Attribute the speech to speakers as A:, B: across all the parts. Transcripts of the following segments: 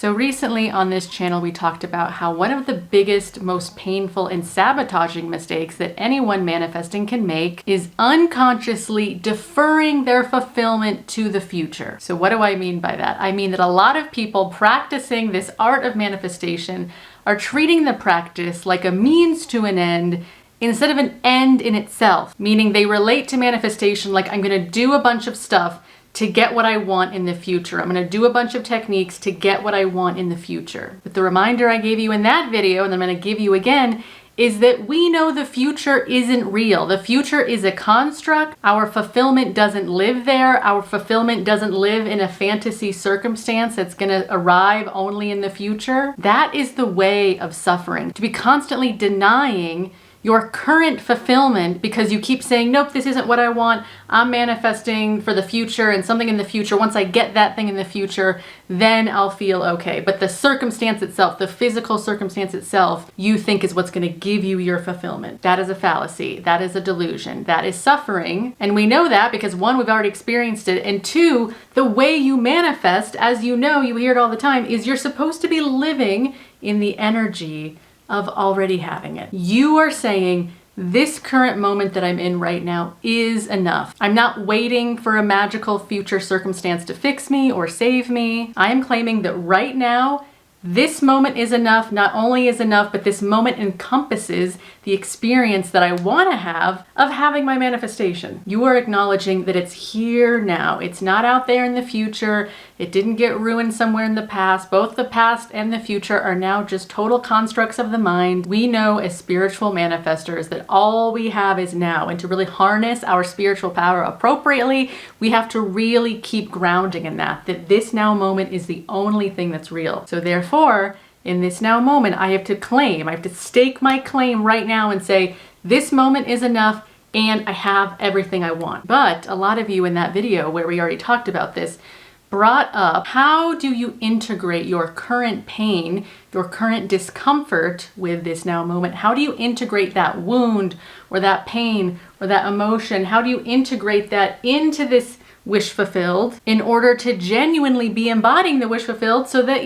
A: So recently on this channel, we talked about how one of the biggest, most painful and sabotaging mistakes that anyone manifesting can make is unconsciously deferring their fulfillment to the future. So what do I mean by that? I mean that a lot of people practicing this art of manifestation are treating the practice like a means to an end instead of an end in itself, meaning they relate to manifestation like I'm going to do a bunch of stuff to get what I want in the future. I'm going to do a bunch of techniques to get what I want in the future. But the reminder I gave you in that video, and I'm going to give you again, is that we know the future isn't real. The future is a construct. Our fulfillment doesn't live there. Our fulfillment doesn't live in a fantasy circumstance that's going to arrive only in the future. That is the way of suffering. To be constantly denying your current fulfillment because you keep saying, nope, this isn't what I want. I'm manifesting for the future and something in the future. Once I get that thing in the future, then I'll feel okay. But the circumstance itself, the physical circumstance itself, you think is what's going to give you your fulfillment. That is a fallacy. That is a delusion. That is suffering. And we know that because one, we've already experienced it. And two, the way you manifest, as you know, you hear it all the time, is you're supposed to be living in the energy of already having it. You are saying, this current moment that I'm in right now is enough. I'm not waiting for a magical future circumstance to fix me or save me. I am claiming that right now, this moment is enough. Not only is enough, but this moment encompasses the experience that I want to have of having my manifestation. You are acknowledging that it's here now. It's not out there in the future. It didn't get ruined somewhere in the past. Both the past and the future are now just total constructs of the mind. We know as spiritual manifestors that all we have is now. And to really harness our spiritual power appropriately, we have to really keep grounding in that this now moment is the only thing that's real. So therefore, in this now moment, I have to stake my claim right now and say, this moment is enough and I have everything I want. But a lot of you in that video where we already talked about this, brought up, how do you integrate your current pain, your current discomfort with this now moment? How do you integrate that wound or that pain or that emotion? How do you integrate that into this wish fulfilled in order to genuinely be embodying the wish fulfilled so that,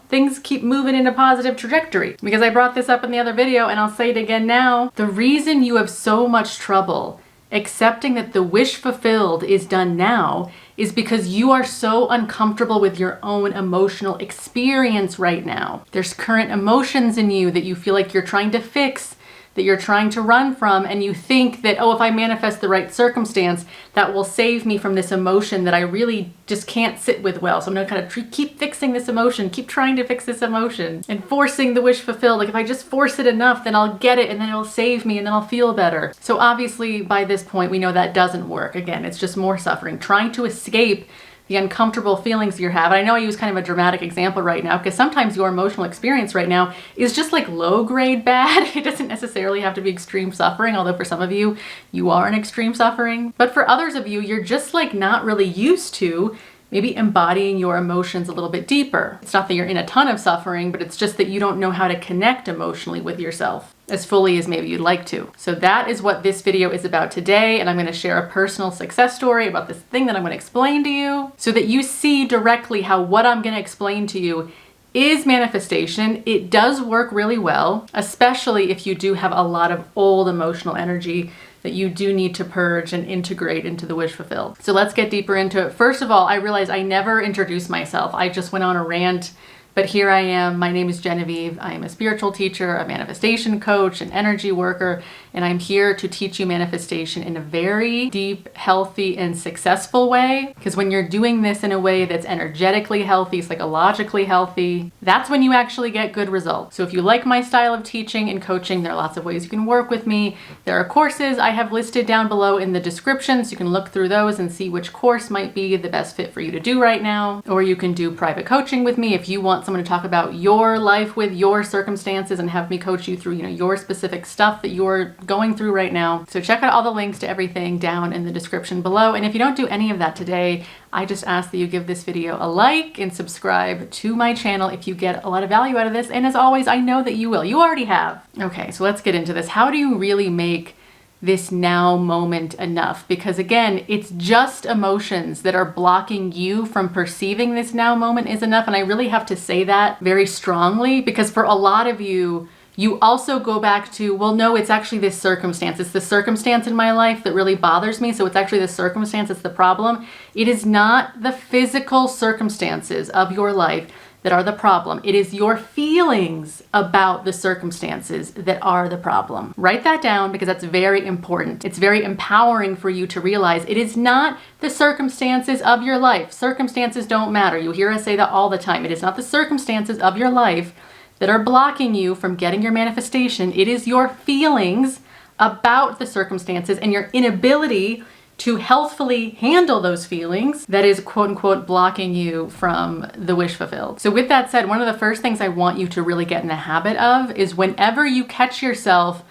A: things keep moving in a positive trajectory? Because I brought this up in the other video and I'll say it again now. The reason you have so much trouble accepting that the wish fulfilled is done now is because you are so uncomfortable with your own emotional experience right now. There's current emotions in you that you feel like you're trying to fix, that you're trying to run from, and you think that, if I manifest the right circumstance, that will save me from this emotion that I really just can't sit with well. So I'm gonna kind of keep fixing this emotion, keep trying to fix this emotion, and forcing the wish fulfilled. Like if I just force it enough, then I'll get it, and then it'll save me, and then I'll feel better. So obviously by this point, we know that doesn't work. Again, it's just more suffering, trying to escape the uncomfortable feelings you have. I know I use kind of a dramatic example right now because sometimes your emotional experience right now is just like low grade bad. It doesn't necessarily have to be extreme suffering, although for some of you, you are in extreme suffering. But for others of you, you're just like not really used to maybe embodying your emotions a little bit deeper. It's not that you're in a ton of suffering, but it's just that you don't know how to connect emotionally with yourself as fully as maybe you'd like to. So that is what this video is about today, and I'm going to share a personal success story about this thing that I'm going to explain to you so that you see directly how what I'm going to explain to you is manifestation. It does work really well, especially if you do have a lot of old emotional energy that you do need to purge and integrate into the wish fulfilled. So let's get deeper into it. First of all, I realized I never introduced myself. I just went on a rant, but here I am. My name is Genevieve. I am a spiritual teacher, a manifestation coach, an energy worker, and I'm here to teach you manifestation in a very deep, healthy, and successful way. Because when you're doing this in a way that's energetically healthy, psychologically healthy, that's when you actually get good results. So if you like my style of teaching and coaching, there are lots of ways you can work with me. There are courses I have listed down below in the description, so you can look through those and see which course might be the best fit for you to do right now. Or you can do private coaching with me if you want someone to talk about your life with your circumstances and have me coach you through, your specific stuff that you're going through right now. So check out all the links to everything down in the description below. And if you don't do any of that today, I just ask that you give this video a like and subscribe to my channel if you get a lot of value out of this. And as always, I know that you will. You already have. Okay, so let's get into this. How do you really make this now moment enough. Because again, it's just emotions that are blocking you from perceiving this now moment is enough. And I really have to say that very strongly, because for a lot of you, you also go back to, well, no, it's actually this circumstance. It's the circumstance in my life that really bothers me. So it's actually the circumstance that's the problem. It is not the physical circumstances of your life that are the problem. It is your feelings about the circumstances that are the problem. Write that down, because that's very important. It's very empowering for you to realize it is not the circumstances of your life. Circumstances don't matter. You hear us say that all the time. It is not the circumstances of your life that are blocking you from getting your manifestation. It is your feelings about the circumstances and your inability to healthfully handle those feelings that is quote unquote blocking you from the wish fulfilled. So with that said, one of the first things I want you to really get in the habit of is whenever you catch yourself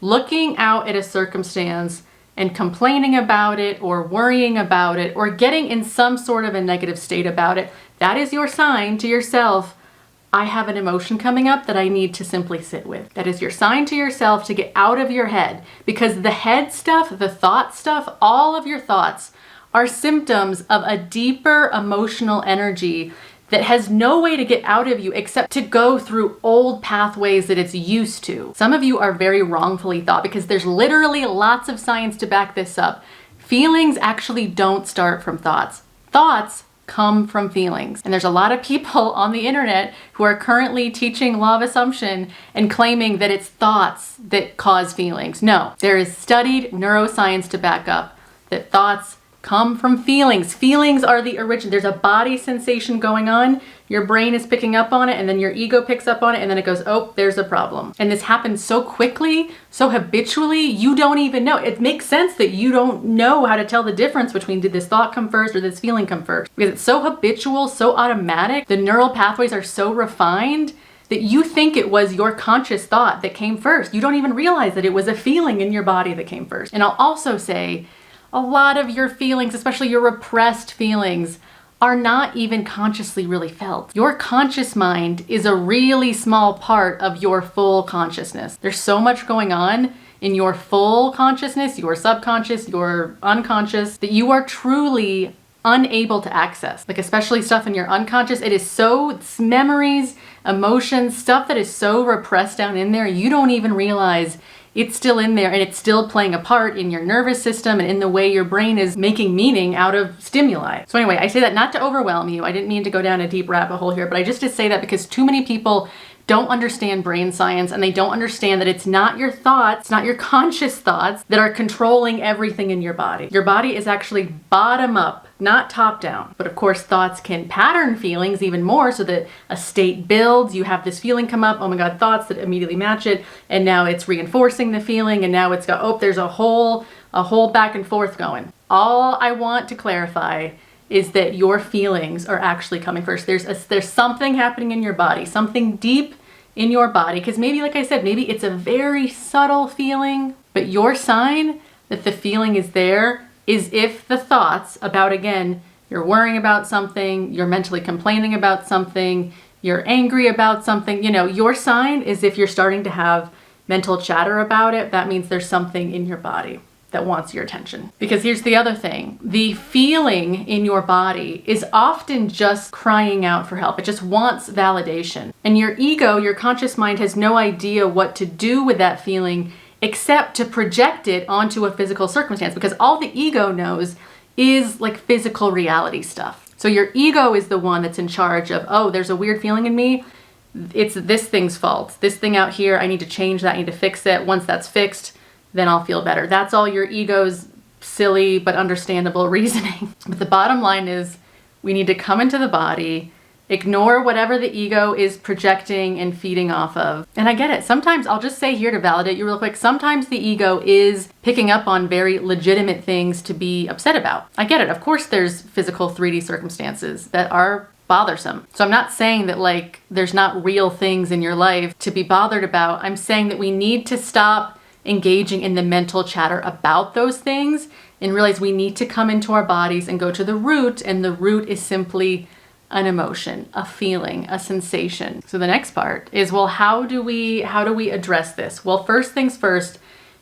A: looking out at a circumstance and complaining about it or worrying about it or getting in some sort of a negative state about it, that is your sign to yourself, I have an emotion coming up that I need to simply sit with. That is your sign to yourself to get out of your head, because the head stuff, the thought stuff, all of your thoughts are symptoms of a deeper emotional energy that has no way to get out of you except to go through old pathways that it's used to. Some of you are very wrongfully thought, because there's literally lots of science to back this up. Feelings actually don't start from thoughts. Thoughts come from feelings. And there's a lot of people on the internet who are currently teaching law of assumption and claiming that it's thoughts that cause feelings. No, there is studied neuroscience to back up that thoughts come from feelings. Feelings are the origin. There's a body sensation going on. Your brain is picking up on it, and then your ego picks up on it, and then it goes, oh, there's a problem. And this happens so quickly, so habitually, you don't even know. It makes sense that you don't know how to tell the difference between did this thought come first or this feeling come first. Because it's so habitual, so automatic. The neural pathways are so refined that you think it was your conscious thought that came first. You don't even realize that it was a feeling in your body that came first. And I'll also say, a lot of your feelings, especially your repressed feelings, are not even consciously really felt. Your conscious mind is a really small part of your full consciousness. There's so much going on in your full consciousness, your subconscious, your unconscious, that you are truly unable to access. Like especially stuff in your unconscious, it's memories, emotions, stuff that is so repressed down in there, you don't even realize it's still in there, and it's still playing a part in your nervous system and in the way your brain is making meaning out of stimuli. So anyway, I say that not to overwhelm you. I didn't mean to go down a deep rabbit hole here, but I just to say that because too many people don't understand brain science, and they don't understand that it's not your thoughts, it's not your conscious thoughts that are controlling everything in your body. Your body is actually bottom up, not top down. But of course, thoughts can pattern feelings even more, so that a state builds, you have this feeling come up, oh my God, thoughts that immediately match it, and now it's reinforcing the feeling, and now it's got, oh, there's a whole back and forth going. All I want to clarify is that your feelings are actually coming first. There's something happening in your body, something deep in your body, because maybe, like I said, maybe it's a very subtle feeling, but your sign that the feeling is there is if the thoughts about, again, you're worrying about something, you're mentally complaining about something, you're angry about something, your sign is if you're starting to have mental chatter about it, that means there's something in your body that wants your attention. Because here's the other thing. The feeling in your body is often just crying out for help. It just wants validation. And your ego, your conscious mind, has no idea what to do with that feeling except to project it onto a physical circumstance, because all the ego knows is like physical reality stuff. So your ego is the one that's in charge of, oh, there's a weird feeling in me. It's this thing's fault. This thing out here, I need to change that, I need to fix it. Once that's fixed, then I'll feel better. That's all your ego's silly but understandable reasoning. But the bottom line is we need to come into the body, ignore whatever the ego is projecting and feeding off of. And I get it. Sometimes, I'll just say here to validate you real quick, sometimes the ego is picking up on very legitimate things to be upset about. I get it. Of course, there's physical 3D circumstances that are bothersome. So I'm not saying that like there's not real things in your life to be bothered about. I'm saying that we need to stop engaging in the mental chatter about those things and realize we need to come into our bodies and go to the root, and the root is simply an emotion, a feeling, a sensation. So the next part is, well, how do we address this? Well, first things first,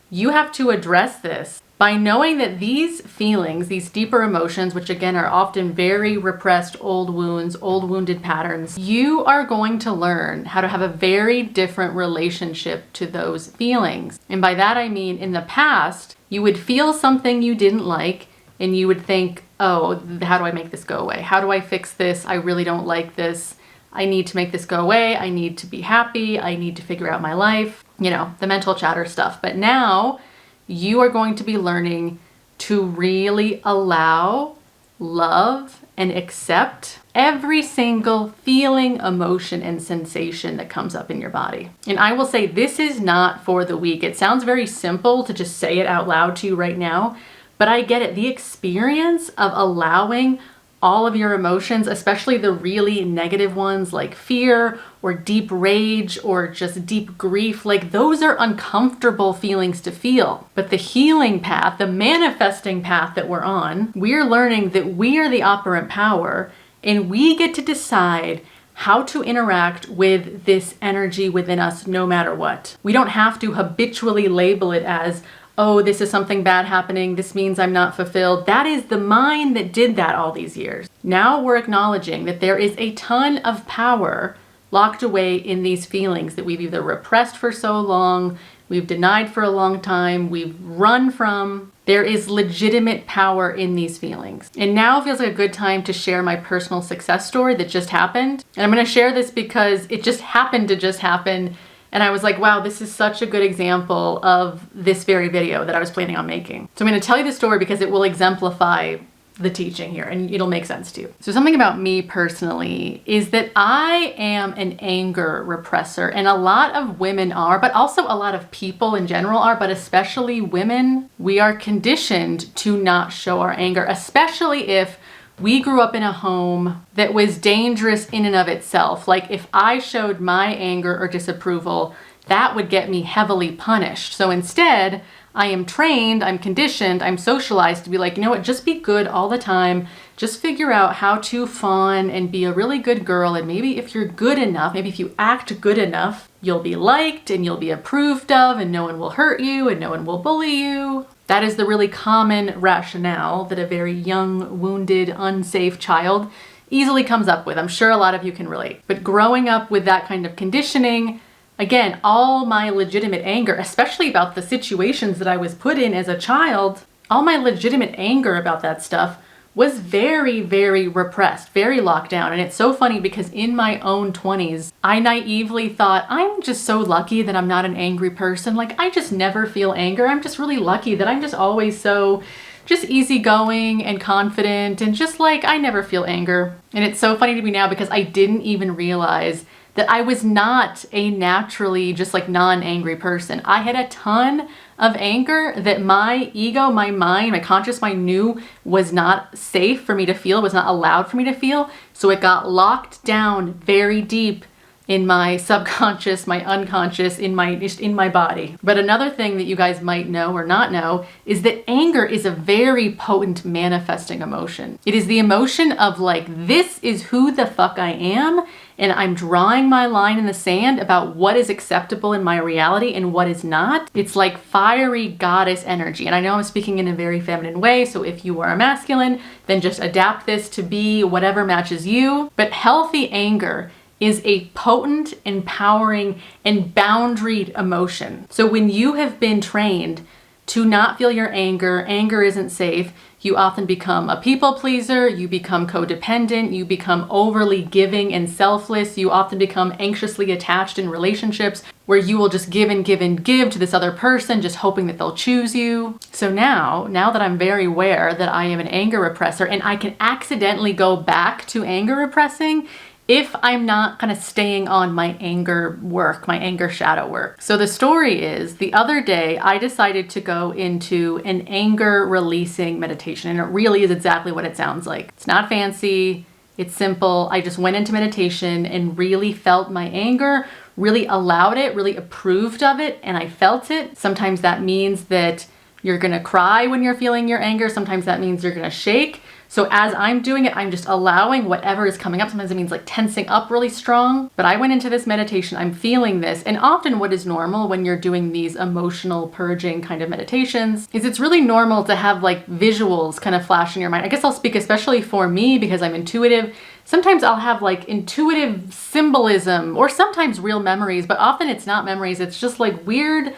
A: you have to address this by knowing that these feelings, these deeper emotions, which again are often very repressed old wounds, old wounded patterns, you are going to learn how to have a very different relationship to those feelings. And by that I mean, in the past, you would feel something you didn't like and you would think, oh, how do I make this go away? How do I fix this? I really don't like this. I need to make this go away. I need to be happy. I need to figure out my life. You know, the mental chatter stuff. But now you are going to be learning to really allow, love, and accept every single feeling, emotion, and sensation that comes up in your body. And I will say this is not for the weak. It sounds very simple to just say it out loud to you right now, but I get it. The experience of allowing all of your emotions, especially the really negative ones like fear or deep rage or just deep grief, like those are uncomfortable feelings to feel. But the healing path, the manifesting path that we're on, we're learning that we are the operant power and we get to decide how to interact with this energy within us no matter what. We don't have to habitually label it as, oh, this is something bad happening, this means I'm not fulfilled. That is the mind that did that all these years. Now we're acknowledging that there is a ton of power locked away in these feelings that we've either repressed for so long, we've denied for a long time, we've run from. There is legitimate power in these feelings. And now feels like a good time to share my personal success story that just happened. And I'm gonna share this because it just happened to just happen. And I was like, wow, this is such a good example of this very video that I was planning on making. So I'm going to tell you the story because it will exemplify the teaching here and it'll make sense to you. So something about me personally is that I am an anger repressor, and a lot of women are, but also a lot of people in general are, but especially women. We are conditioned to not show our anger, especially if we grew up in a home that was dangerous in and of itself. Like if I showed my anger or disapproval, that would get me heavily punished. So instead, I am trained, I'm conditioned, I'm socialized to be like, you know what, just be good all the time. Just figure out how to fawn and be a really good girl. And maybe if you're good enough, maybe if you act good enough, you'll be liked and you'll be approved of and no one will hurt you and no one will bully you. That is the really common rationale that a very young, wounded, unsafe child easily comes up with. I'm sure a lot of you can relate. But growing up with that kind of conditioning, again, all my legitimate anger, especially about the situations that I was put in as a child, all my legitimate anger about that stuff was very, very repressed, very locked down. And it's so funny because in my own 20s, I naively thought, I'm just so lucky that I'm not an angry person. Like, I just never feel anger. I'm just really lucky that I'm just always so just easygoing and confident and just like, I never feel anger. And it's so funny to me now because I didn't even realize that I was not a naturally just like non-angry person. I had a ton of anger that my ego, my mind, my conscious mind knew was not safe for me to feel, was not allowed for me to feel. So it got locked down very deep in my subconscious, my unconscious, in my body. But another thing that you guys might know or not know is that anger is a very potent manifesting emotion. It is the emotion of like, this is who the fuck I am, and I'm drawing my line in the sand about what is acceptable in my reality and what is not. It's like fiery goddess energy. And I know I'm speaking in a very feminine way, so if you are a masculine, then just adapt this to be whatever matches you. But healthy anger is a potent, empowering, and boundaried emotion. So when you have been trained to not feel your anger, anger isn't safe, you often become a people pleaser, you become codependent, you become overly giving and selfless, you often become anxiously attached in relationships where you will just give and give and give to this other person, just hoping that they'll choose you. So now that I'm very aware that I am an anger repressor and I can accidentally go back to anger repressing if I'm not kind of staying on my anger work, my anger shadow work. So the story is, the other day I decided to go into an anger releasing meditation, and it really is exactly what it sounds like. It's not fancy, it's simple. I just went into meditation and really felt my anger, really allowed it, really approved of it, and I felt it. Sometimes that means that you're gonna cry when you're feeling your anger. Sometimes that means you're gonna shake. So as I'm doing it, I'm just allowing whatever is coming up. Sometimes it means like tensing up really strong. But I went into this meditation, I'm feeling this. And often what is normal when you're doing these emotional purging kind of meditations is it's really normal to have like visuals kind of flash in your mind. I guess I'll speak especially for me because I'm intuitive. Sometimes I'll have like intuitive symbolism or sometimes real memories, but often it's not memories. It's just like weird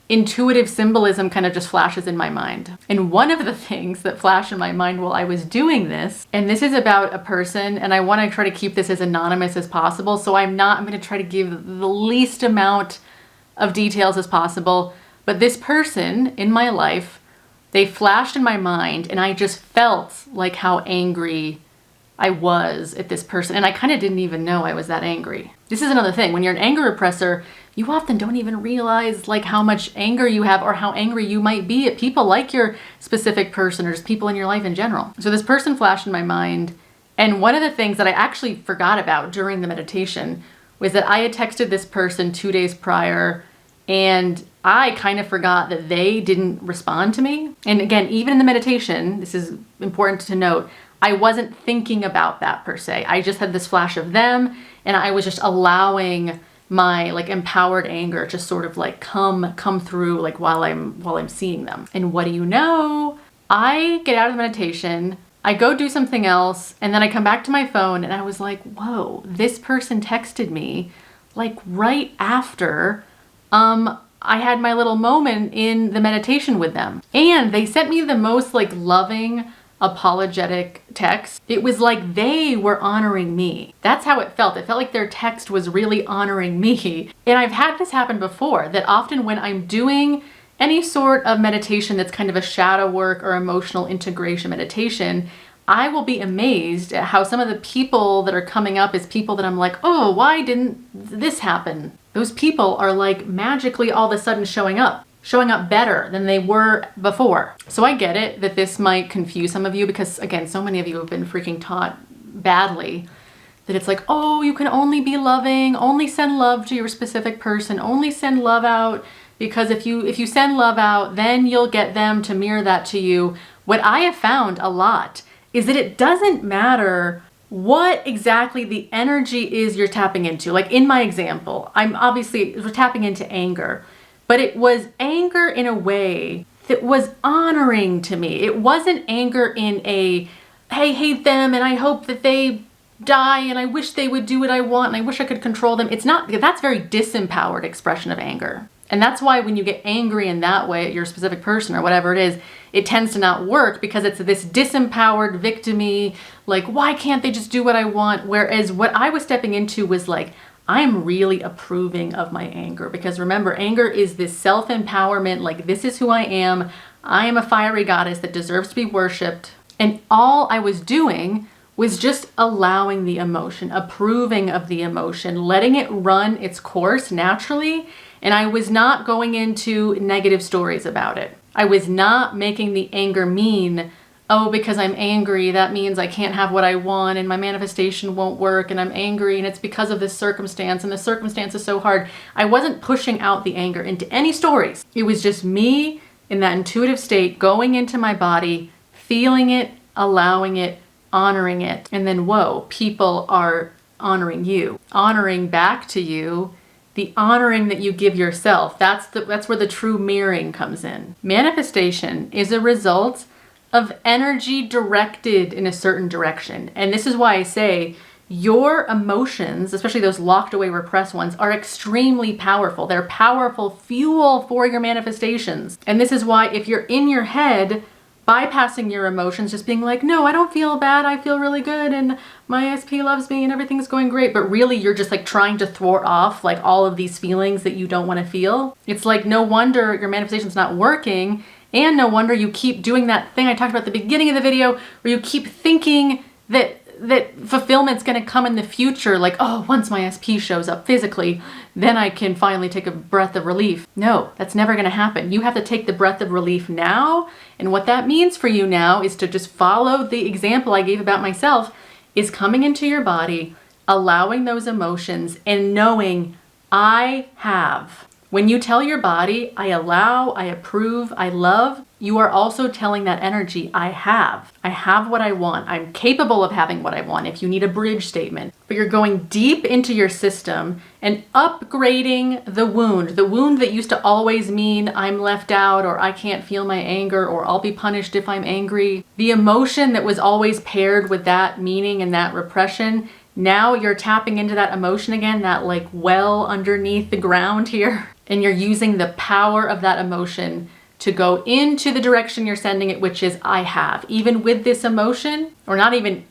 A: intuitive symbolism kind of just flashes in my mind. And one of the things that flashed in my mind while I was doing this, and this is about a person, and I want to try to keep this as anonymous as possible. So I'm going to try to give the least amount of details as possible. But this person in my life, they flashed in my mind and I just felt like how angry I was at this person. And I kind of didn't even know I was that angry. This is another thing. When you're an anger repressor, you often don't even realize like how much anger you have or how angry you might be at people like your specific person or just people in your life in general. So this person flashed in my mind. And one of the things that I actually forgot about during the meditation was that I had texted this person 2 days prior and I kind of forgot that they didn't respond to me. And again, even in the meditation, this is important to note, I wasn't thinking about that per se. I just had this flash of them and I was just allowing my like empowered anger to sort of like come through like while I'm seeing them. And what do you know? I get out of the meditation, I go do something else, and then I come back to my phone and I was like, whoa, this person texted me like right after I had my little moment in the meditation with them. And they sent me the most like loving, apologetic text. It was like they were honoring me. That's how it felt. It felt like their text was really honoring me. And I've had this happen before, that often when I'm doing any sort of meditation that's kind of a shadow work or emotional integration meditation, I will be amazed at how some of the people that are coming up is people that I'm like, oh, why didn't this happen? Those people are like magically all of a sudden showing up better than they were before. So I get it that this might confuse some of you because again, so many of you have been freaking taught badly that it's like, oh, you can only be loving, only send love to your specific person, only send love out because if you send love out, then you'll get them to mirror that to you. What I have found a lot is that it doesn't matter what exactly the energy is you're tapping into. Like in my example, we're tapping into anger. But it was anger in a way that was honoring to me. It wasn't anger in a, I hate them and I hope that they die and I wish they would do what I want and I wish I could control them. It's not, that's very disempowered expression of anger. And that's why when you get angry in that way at your specific person or whatever it is, it tends to not work because it's this disempowered victim-y, like, why can't they just do what I want? Whereas what I was stepping into was like, I'm really approving of my anger because remember, anger is this self-empowerment, like this is who I am a fiery goddess that deserves to be worshipped. And all I was doing was just allowing the emotion, approving of the emotion, letting it run its course naturally. And I was not going into negative stories about it. I was not making the anger mean, oh, because I'm angry, that means I can't have what I want and my manifestation won't work and I'm angry and it's because of this circumstance and the circumstance is so hard. I wasn't pushing out the anger into any stories. It was just me in that intuitive state, going into my body, feeling it, allowing it, honoring it. And then, whoa, people are honoring you, honoring back to you the honoring that you give yourself. That's where the true mirroring comes in. Manifestation is a result of energy directed in a certain direction. And this is why I say your emotions, especially those locked away, repressed ones, are extremely powerful. They're powerful fuel for your manifestations. And this is why if you're in your head, bypassing your emotions, just being like, no, I don't feel bad, I feel really good and my SP loves me and everything's going great, but really you're just like trying to thwart off like all of these feelings that you don't want to feel. It's like no wonder your manifestation's not working, and no wonder you keep doing that thing I talked about at the beginning of the video where you keep thinking that fulfillment's going to come in the future, like, oh, once my SP shows up physically, then I can finally take a breath of relief. No, that's never going to happen. You have to take the breath of relief now. And what that means for you now is to just follow the example I gave about myself, is coming into your body, allowing those emotions and knowing I have. When you tell your body, I allow, I approve, I love, you are also telling that energy, I have what I want. I'm capable of having what I want, if you need a bridge statement. But you're going deep into your system and upgrading the wound that used to always mean I'm left out, or I can't feel my anger, or I'll be punished if I'm angry. The emotion that was always paired with that meaning and that repression, now you're tapping into that emotion again, that like well underneath the ground here. And you're using the power of that emotion to go into the direction you're sending it, which is I have. Even with this emotion, or not even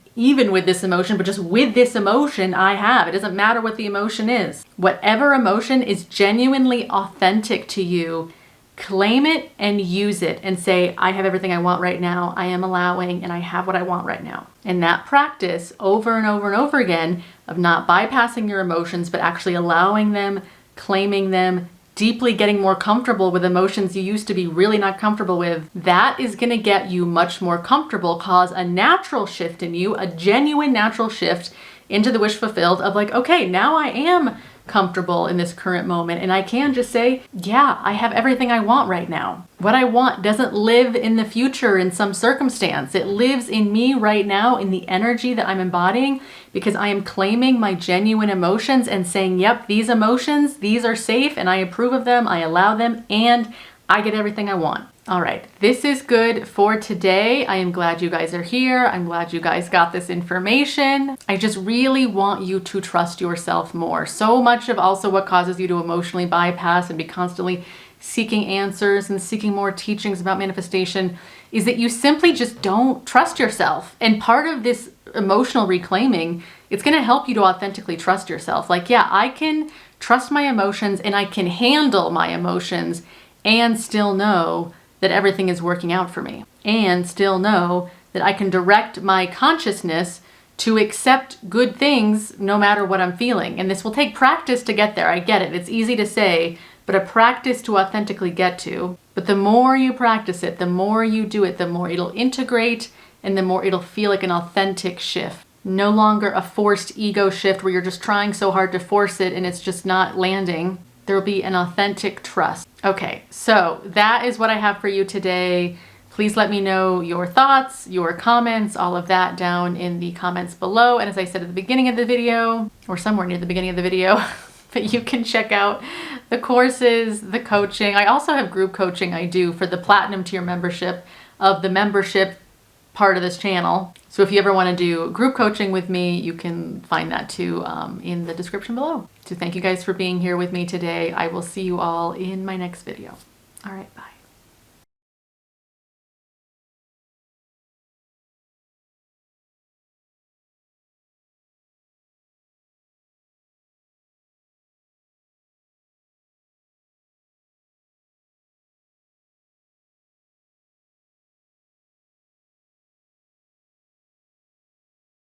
A: with this emotion, but just with this emotion, I have. It doesn't matter what the emotion is. Whatever emotion is genuinely authentic to you, claim it and use it and say, I have everything I want right now. I am allowing and I have what I want right now. And that practice over and over and over again of not bypassing your emotions, but actually allowing them, claiming them, deeply getting more comfortable with emotions you used to be really not comfortable with, that is going to get you much more comfortable, cause a natural shift in you, a genuine natural shift into the wish fulfilled of like, okay, now I am comfortable in this current moment and I can just say, yeah, I have everything I want right now. What I want doesn't live in the future in some circumstance. It lives in me right now, in the energy that I'm embodying, because I am claiming my genuine emotions and saying, yep, these emotions, these are safe and I approve of them, I allow them, and I get everything I want. All right, this is good for today. I am glad you guys are here. I'm glad you guys got this information. I just really want you to trust yourself more. So much of also what causes you to emotionally bypass and be constantly seeking answers and seeking more teachings about manifestation is that you simply just don't trust yourself. And part of this emotional reclaiming, it's going to help you to authentically trust yourself. Like, yeah, I can trust my emotions and I can handle my emotions and still know that everything is working out for me, and still know that I can direct my consciousness to accept good things no matter what I'm feeling. And this will take practice to get there. I get it. It's easy to say, but a practice to authentically get to. But the more you practice it, the more you do it, the more it'll integrate and the more it'll feel like an authentic shift. No longer a forced ego shift where you're just trying so hard to force it and it's just not landing. There will be an authentic trust. Okay, so that is what I have for you today. Please let me know your thoughts, your comments, all of that down in the comments below. And as I said at the beginning of the video, or somewhere near the beginning of the video, but you can check out the courses, the coaching. I also have group coaching I do for the platinum tier membership of the membership part of this channel. So if you ever want to do group coaching with me, you can find that too in the description below. So thank you guys for being here with me today. I will see you all in my next video. All right, bye.